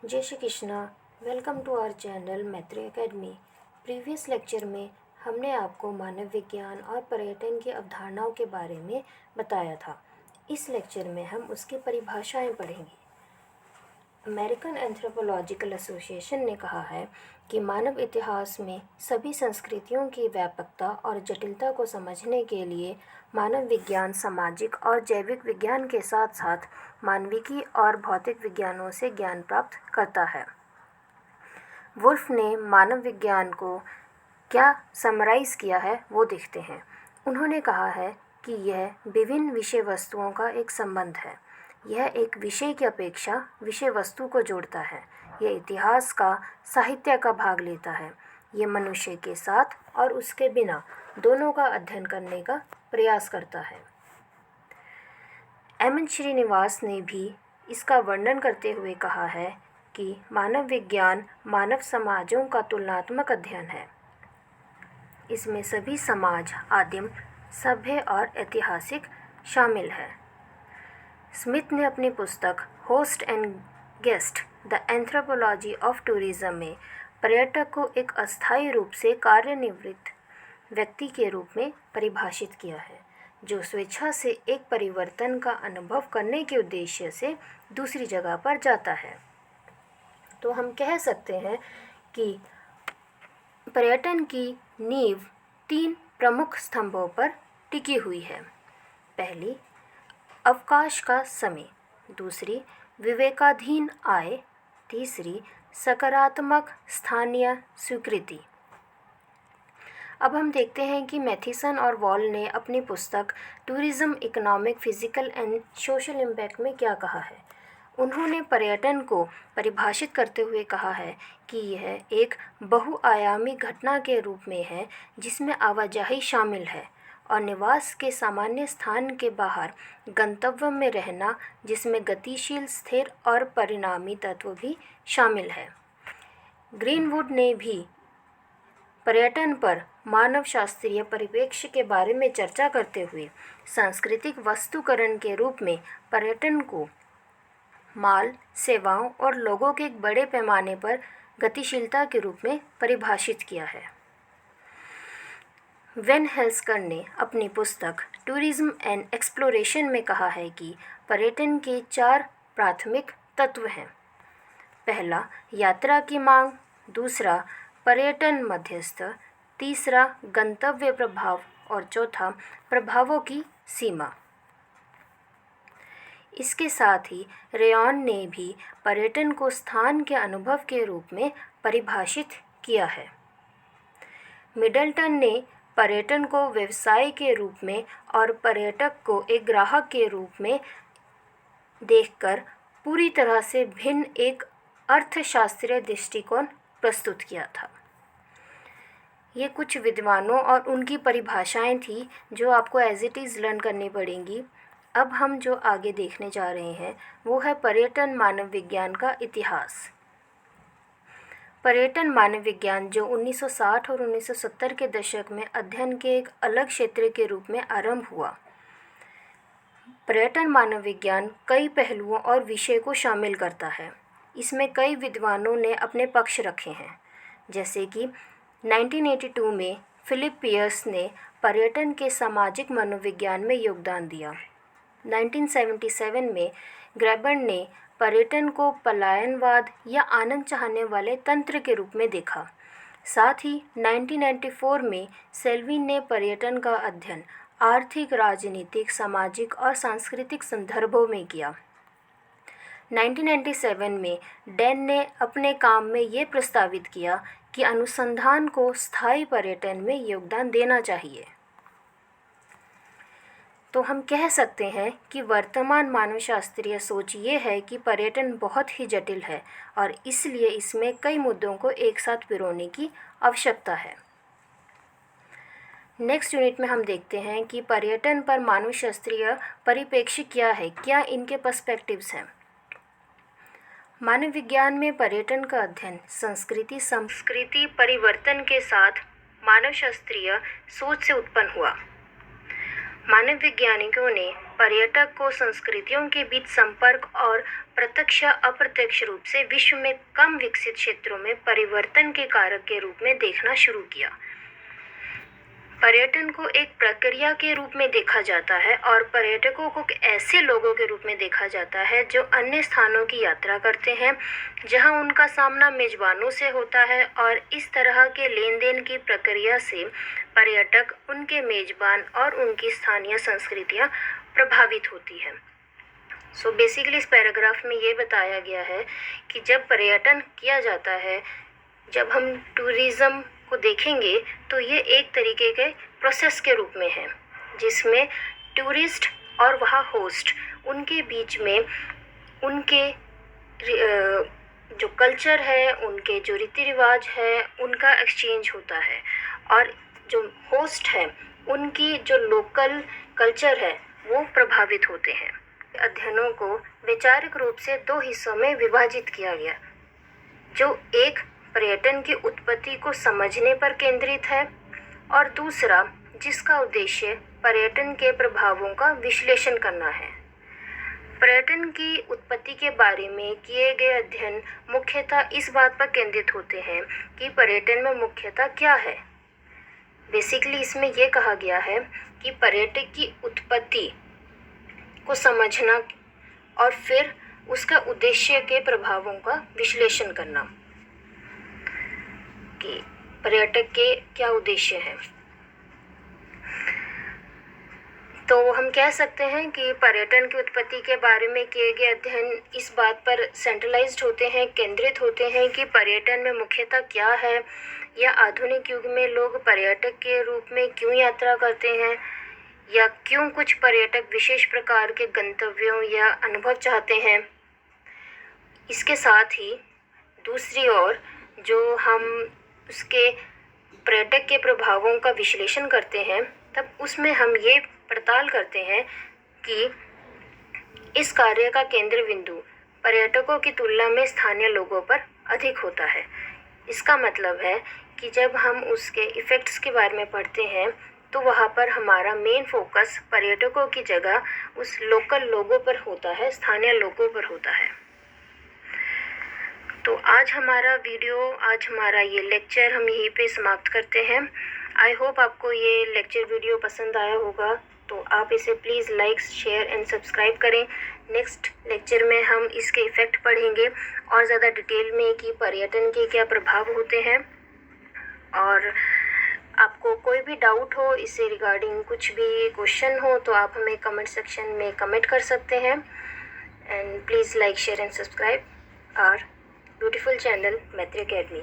जय Shri Krishna. Welcome to our channel Maitri academy. Previous lecture में हमने आपको मानव विज्ञान और पर्यटन की अवधारणाओं के बारे में बताया था। इस लेक्चर में हम उसकी परिभाषाएं पढ़ेंगे। अमेरिकन एंथ्रोपोलॉजिकल एसोसिएशन ने कहा है कि मानव इतिहास में सभी संस्कृतियों की व्यापकता और जटिलता को समझने के लिए मानव विज्ञान सामाजिक और जैविक विज्ञान के साथ साथ मानविकी और भौतिक विज्ञानों से ज्ञान प्राप्त करता है। वुल्फ ने मानव विज्ञान को क्या समराइज़ किया है वो देखते हैं। उन्होंने कहा है कि यह विभिन्न विषय वस्तुओं का एक संबंध है। यह एक विषय की अपेक्षा विषय वस्तु को जोड़ता है। यह इतिहास का साहित्य का भाग लेता है। यह मनुष्य के साथ और उसके बिना दोनों का अध्ययन करने का प्रयास करता है। एम एन श्रीनिवास ने भी इसका वर्णन करते हुए कहा है कि मानव विज्ञान मानव समाजों का तुलनात्मक अध्ययन है। इसमें सभी समाज आदिम, सभ्य और ऐतिहासिक शामिल है। स्मिथ ने अपनी पुस्तक host and guest the anthropology of tourism में पर्यटक को एक अस्थायी रूप से कार्यनिवृत्त व्यक्ति के रूप में परिभाषित किया है, जो स्वेच्छा से एक परिवर्तन का अनुभव करने के उद्देश्य से दूसरी जगह पर जाता है। तो हम कह सकते हैं कि पर्यटन की नींव 3 प्रमुख स्तंभों पर टिकी हुई है। पहली, अवकाश का समय। दूसरी, विवेकाधीन आय। तीसरी, सकारात्मक स्थानीय स्वीकृति। अब हम देखते हैं कि मैथीसन और वॉल ने अपनी पुस्तक tourism economic, physical and social impact में क्या कहा है। उन्होंने पर्यटन को परिभाषित करते हुए कहा है कि यह एक बहुआयामी घटना के रूप में है जिसमें आवाजाही शामिल है और निवास के सामान्य स्थान के बाहर गंतव्य में रहना, जिसमें गतिशील, स्थिर और परिणामी तत्व भी शामिल है। ग्रीनवुड ने भी पर्यटन पर मानव शास्त्रीय परिप्रेक्ष्य के बारे में चर्चा करते हुए सांस्कृतिक वस्तुकरण के रूप में पर्यटन को माल, सेवाओं और लोगों के एक बड़े पैमाने पर गतिशीलता के रूप में परिभाषित किया है। वेन हेल्स्कर ने अपनी पुस्तक टूरिज्म एंड एक्सप्लोरेशन में कहा है कि पर्यटन के 4 प्राथमिक तत्व हैं। पहला, यात्रा की मांग। दूसरा, पर्यटन मध्यस्थ। तीसरा, गंतव्य प्रभाव। और चौथा, प्रभावों की सीमा। इसके साथ ही रेयॉन ने भी पर्यटन को स्थान के अनुभव के रूप में परिभाषित किया है। मिडलटन ने पर्यटन को व्यवसाय के रूप में और पर्यटक को एक ग्राहक के रूप में देखकर पूरी तरह से भिन्न एक अर्थशास्त्रीय दृष्टिकोण प्रस्तुत किया था। ये कुछ विद्वानों और उनकी परिभाषाएं थी जो आपको एज इट इज़ लर्न करनी पड़ेंगी। अब हम जो आगे देखने जा रहे हैं वो है पर्यटन मानव विज्ञान का इतिहास। पर्यटन मानव विज्ञान जो 1960 और 1970 के दशक में अध्ययन के एक अलग क्षेत्र के रूप में आरंभ हुआ। पर्यटन मानव विज्ञान कई पहलुओं और विषय को शामिल करता है। इसमें कई विद्वानों ने अपने पक्ष रखे हैं, जैसे कि 1982 में फिलिप पियर्स ने पर्यटन के सामाजिक मनोविज्ञान में योगदान दिया। 1977 में ग्रेबर ने पर्यटन को पलायनवाद या आनंद चाहने वाले तंत्र के रूप में देखा। साथ ही 1994 में सेल्विन ने पर्यटन का अध्ययन आर्थिक, राजनीतिक, सामाजिक और सांस्कृतिक संदर्भों में किया। 1997 में डैन ने अपने काम में ये प्रस्तावित किया कि अनुसंधान को स्थायी पर्यटन में योगदान देना चाहिए। तो हम कह सकते हैं कि वर्तमान मानवशास्त्रीय सोच ये है कि पर्यटन बहुत ही जटिल है और इसलिए इसमें कई मुद्दों को एक साथ पिरोने की आवश्यकता है। नेक्स्ट यूनिट में हम देखते हैं कि पर्यटन पर मानवशास्त्रीय परिप्रेक्ष्य क्या है, क्या इनके पर्सपेक्टिव्स हैं। मानव विज्ञान में पर्यटन का अध्ययन संस्कृति परिवर्तन के साथ मानवशास्त्रीय सोच से उत्पन्न हुआ। मानव वैज्ञानिकों ने पर्यटक को संस्कृतियों के बीच संपर्क और प्रत्यक्ष अप्रत्यक्ष रूप से विश्व में कम विकसित क्षेत्रों में परिवर्तन के कारक के रूप में देखना शुरू किया। पर्यटन को एक प्रक्रिया के रूप में देखा जाता है और पर्यटकों को ऐसे लोगों के रूप में देखा जाता है जो अन्य स्थानों की यात्रा करते हैं जहां उनका सामना मेजबानों से होता है, और इस तरह के लेन देन की प्रक्रिया से पर्यटक, उनके मेजबान और उनकी स्थानीय संस्कृतियां प्रभावित होती हैं। सो बेसिकली इस पैराग्राफ में ये बताया गया है कि जब पर्यटन किया जाता है, जब हम टूरिज़्म को देखेंगे तो ये एक तरीके के प्रोसेस के रूप में है जिसमें टूरिस्ट और वहाँ होस्ट, उनके बीच में उनके जो कल्चर है, उनके जो रीति रिवाज है, उनका एक्सचेंज होता है, और जो होस्ट है उनकी जो लोकल कल्चर है वो प्रभावित होते हैं। अध्ययनों को वैचारिक रूप से दो हिस्सों में विभाजित किया गया, जो एक पर्यटन की उत्पत्ति को समझने पर केंद्रित है और दूसरा जिसका उद्देश्य पर्यटन के प्रभावों का विश्लेषण करना है। पर्यटन की उत्पत्ति के बारे में किए गए अध्ययन मुख्यतः इस बात पर केंद्रित होते हैं कि पर्यटन में मुख्यतः क्या है। बेसिकली इसमें यह कहा गया है कि पर्यटक की उत्पत्ति को समझना और फिर उसका उद्देश्य के प्रभावों का विश्लेषण करना कि पर्यटक के क्या उद्देश्य हैं। तो हम कह सकते हैं कि पर्यटन की उत्पत्ति के बारे में किए गए अध्ययन इस बात पर सेंट्रलाइज्ड होते हैं, केंद्रित होते हैं कि पर्यटन में मुख्यतः क्या है, या आधुनिक युग में लोग पर्यटक के रूप में क्यों यात्रा करते हैं, या क्यों कुछ पर्यटक विशेष प्रकार के गंतव्यों या अनुभव चाहते हैं। इसके साथ ही दूसरी ओर जो हम उसके पर्यटक के प्रभावों का विश्लेषण करते हैं, तब उसमें हम ये पड़ताल करते हैं कि इस कार्य का केंद्र बिंदु पर्यटकों की तुलना में स्थानीय लोगों पर अधिक होता है। इसका मतलब है कि जब हम उसके इफ़ेक्ट्स के बारे में पढ़ते हैं तो वहाँ पर हमारा मेन फोकस पर्यटकों की जगह उस लोकल लोगों पर होता है, स्थानीय लोगों पर होता है। तो आज हमारा ये लेक्चर हम यहीं पे समाप्त करते हैं। आई होप आपको ये लेक्चर वीडियो पसंद आया होगा, तो आप इसे please like, share and subscribe करें। नेक्स्ट लेक्चर में हम इसके इफ़ेक्ट पढ़ेंगे और ज़्यादा डिटेल में कि पर्यटन के क्या प्रभाव होते हैं। और आपको कोई भी डाउट हो इससे रिगार्डिंग, कुछ भी क्वेश्चन हो, तो आप हमें कमेंट सेक्शन में कमेंट कर सकते हैं। And please like, share and subscribe our beautiful channel Maitri academy.